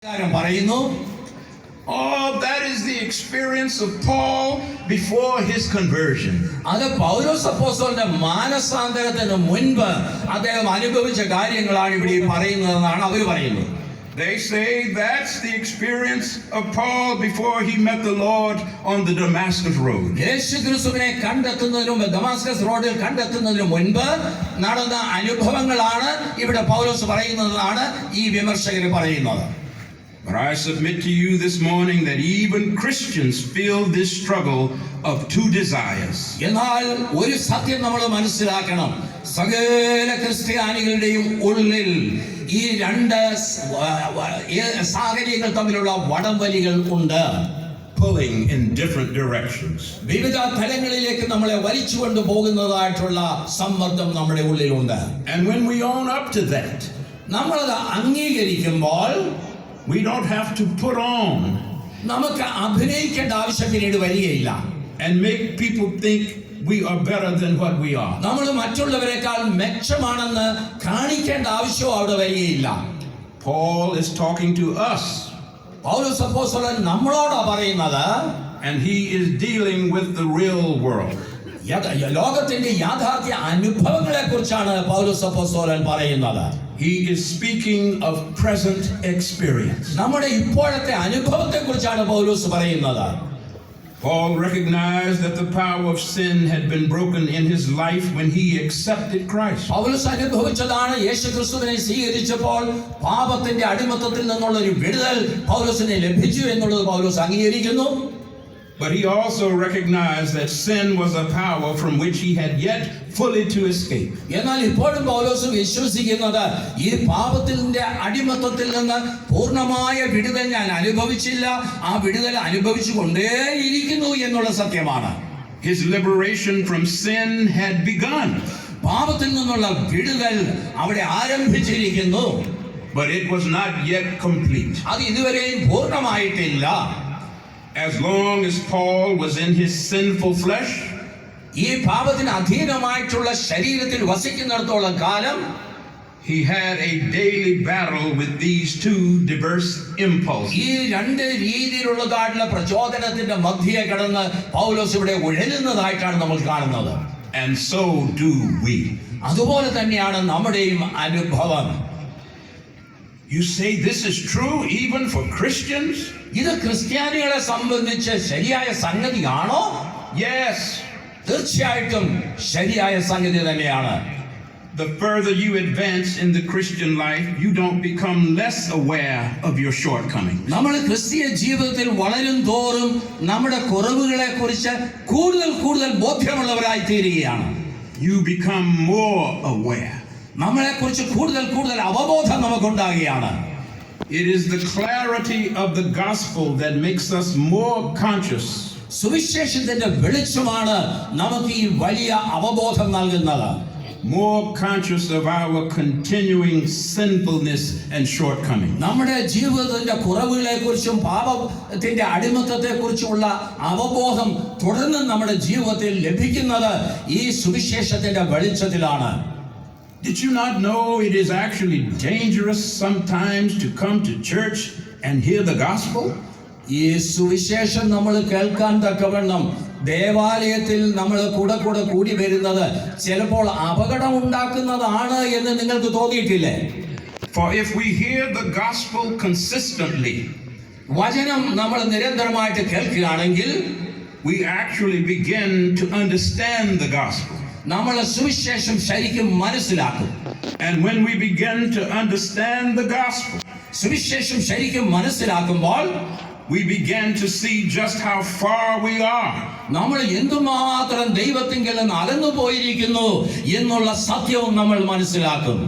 Oh, that is the experience of Paul before his conversion. അത് പൗലോസ് അപ്പോസ്തലന്റെ മാനസാന്തരത്തിന് മുൻപ് അദ്ദേഹം അനുഭവിച്ച കാര്യങ്ങളാണ് ഇവിടെ പറയുന്നതെന്നാണ് അവർ പറയുന്നത്. They say that's the experience of Paul before he met the Lord on the Damascus road. യേശുക്രിസ്തുവിനെ കണ്ടെത്തുന്നതിന് മുൻപ് ദമാസ്കസ് റോഡിൽ കണ്ടെത്തുന്നതിന് മുൻപ് നടന്ന അനുഭവങ്ങളാണ് ഇവിടെ പൗലോസ് പറയുന്നതെന്നാണ് ഈ വിമർശകർ പറയുന്നത്. But I submit to you this morning that even Christians feel this struggle of two desires. എന്നാൽ ഒരു സത്യം നമ്മൾ മനസ്സിലാക്കണം, സകല ക്രിസ്ത്യാനികളുടെയും ഉള്ളിൽ ഈ രണ്ട് സാഹചര്യങ്ങൾ തമ്മിലുള്ള വടംവലികൾ ഉണ്ട്. Pulling in different directions. വിവിധ തലങ്ങളിലേക്ക് നമ്മളെ വലിച്ചുകൊണ്ട് പോകുന്നതായിട്ടുള്ള സമ്മർദ്ദം നമ്മുടെ ഉള്ളിലുണ്ട്. And when we own up to that, നമ്മളത് അംഗീകരിക്കുമ്പോൾ we don't have to put on നമുക്ക് അഭിനയിക്കേണ്ട ആവശ്യം പിന്നീട് വരികയില്ല. and make people think we are better than what we are. നമ്മൾ മറ്റുള്ളവരെക്കാൾ മെച്ചമാണെന്ന് കാണിക്കേണ്ട ആവശ്യം അവിടെ വരികയില്ല. Paul is talking to us. പൗലോസ് അപ്പോസ്തലൻ നമ്മളോടാ പറയുന്നത്. And he is dealing with the real world. ലോകത്തിന്റെ യാഥാർത്ഥ്യ അനുഭവങ്ങളെ കുറിച്ചാണ് പൗലോസ് അപ്പോസ്തലൻ പറയുന്നത്. He is speaking of present experience. നമ്മുടെ ഇപ്പോഴത്തെ അനുഭവത്തെ കുറിച്ചാണ് പൗലോസ് പറയുന്നത്. Paul recognized that the power of sin had been broken in his life when he accepted Christ. പൗലോസ് അനുഭവിച്ചതാണ് യേശുക്രിസ്തുവിനെ സ്വീകരിച്ചപ്പോൾ പാപത്തിന്റെ അടിമത്തത്തിൽ നിന്നുള്ള ഒരു വിടുതൽ പൗലോസിനെ ലഭിച്ചു എന്നുള്ളത് പൗലോസ് അംഗീകരിക്കുന്നു. But he also recognized that sin was a power from which he had yet fully to escape. എന്നാൽ ഇപ്പോഴും പൗലോസ് വിശ്വസിക്കുന്നത് ഈ പാപത്തിന്റെ അടിമത്തത്തിൽ നിന്ന് പൂർണ്ണമായ വിടുതൽ ഞാൻ അനുഭവിച്ചില്ല, ആ വിടുതൽ അനുഭവിച്ചു കൊണ്ടേയിരിക്കുന്നു എന്നുള്ള സത്യമാണ്. His liberation from sin had begun. പാപത്തിൽ നിന്നുള്ള വിടുതൽ അവിടെ ആരംഭിച്ചിരിക്കുന്നു. But it was not yet complete. അത് ഇതുവരെയും പൂർണ്ണമായിട്ടില്ല. As long as Paul was in his sinful flesh, ഈ പാപത്തിന് അധീനമായിട്ടുള്ള ശരീരത്തിൽ വസിക്കുന്നിടത്തോളം കാലം he had a daily battle with these two diverse impulses. ഈ രണ്ട് രീതിയിലുള്ളതായിട്ടുള്ള പ്രചോദനത്തിന്റെ മധ്യേ കടന്ന് പൗലോസ് ഇവിടെ ഉഴലുന്നതായിട്ടാണ് നമ്മൾ കാണുന്നത്. And so do we. അതുപോലെ തന്നെയാണ് നമ്മുടെയും അനുഭവം. You say this is true even for Christians? ഇത് ക്രിസ്ത്യാനികളെ സംബന്ധിച്ച് ശരിയായ സംഗതിയാണോ? Yes. തീർച്ചയായിട്ടും ശരിയായ സംഗതി തന്നെയാണ്. The further you advance in the Christian life, you don't become less aware of your shortcomings. നമ്മൾ ക്രിസ്തീയ ജീവിതത്തിൽ വളരും തോറും നമ്മുടെ കുറവുകളെ കുറിച്ച് കൂടുതൽ ബോധ്യമുള്ളവരായി തീരുകയാണ്. You become more aware. നമ്മളെ കുറിച്ച് കൂടുതൽ അവബോധം നമുക്കുണ്ടാകുകയാണ്. It is the clarity of the gospel that makes us more conscious. സുവിശേഷത്തിന്റെ വെളിച്ചമാണ് നമുക്ക് ഈ വലിയ അവബോധം നൽകുന്നത്. More conscious of our continuing sinfulness and shortcomings. നമ്മുടെ ജീവിതത്തിന്റെ കുറവുകളെ കുറിച്ചും പാപത്തിന്റെ അടിമത്തത്തെ കുറിച്ചുമുള്ള അവബോധം തുടർന്ന് നമ്മുടെ ജീവിതത്തിൽ ലഭിക്കുന്നത് ഈ സുവിശേഷത്തിന്റെ വെളിച്ചത്തിലാണ്. Did you not know it is actually dangerous sometimes to come to church and hear the gospel? ഈ സുവിശേഷം നമ്മൾ കേൾക്കാൻ തക്കവണ്ണം ദേവാലയത്തിൽ നമ്മൾ കൂടി വരുന്നത് ചിലപ്പോൾ അപകടം ഉണ്ടാക്കുന്നതാണ് എന്ന് നിങ്ങൾക്ക് തോന്നിയിട്ടില്ലേ? For if we hear the gospel consistently, വചനം നമ്മൾ നിരന്തരമായിട്ട് കേൾക്കുകയാണെങ്കിൽ we actually begin to understand the gospel. നമ്മൾ സുവിശേഷം ശരിക്കും മനസ്സിലാക്കും. And when we begin to understand the gospel, സുവിശേഷം ശരിക്കും മനസ്സിലാക്കുമ്പോൾ we begin to see just how far we are. നമ്മൾ എന്തുമാത്രം ദൈവത്തിങ്കൽ നിന്ന് അകന്നു പോയിരിക്കുന്നു എന്നുള്ള സത്യവും നമ്മൾ മനസ്സിലാക്കും.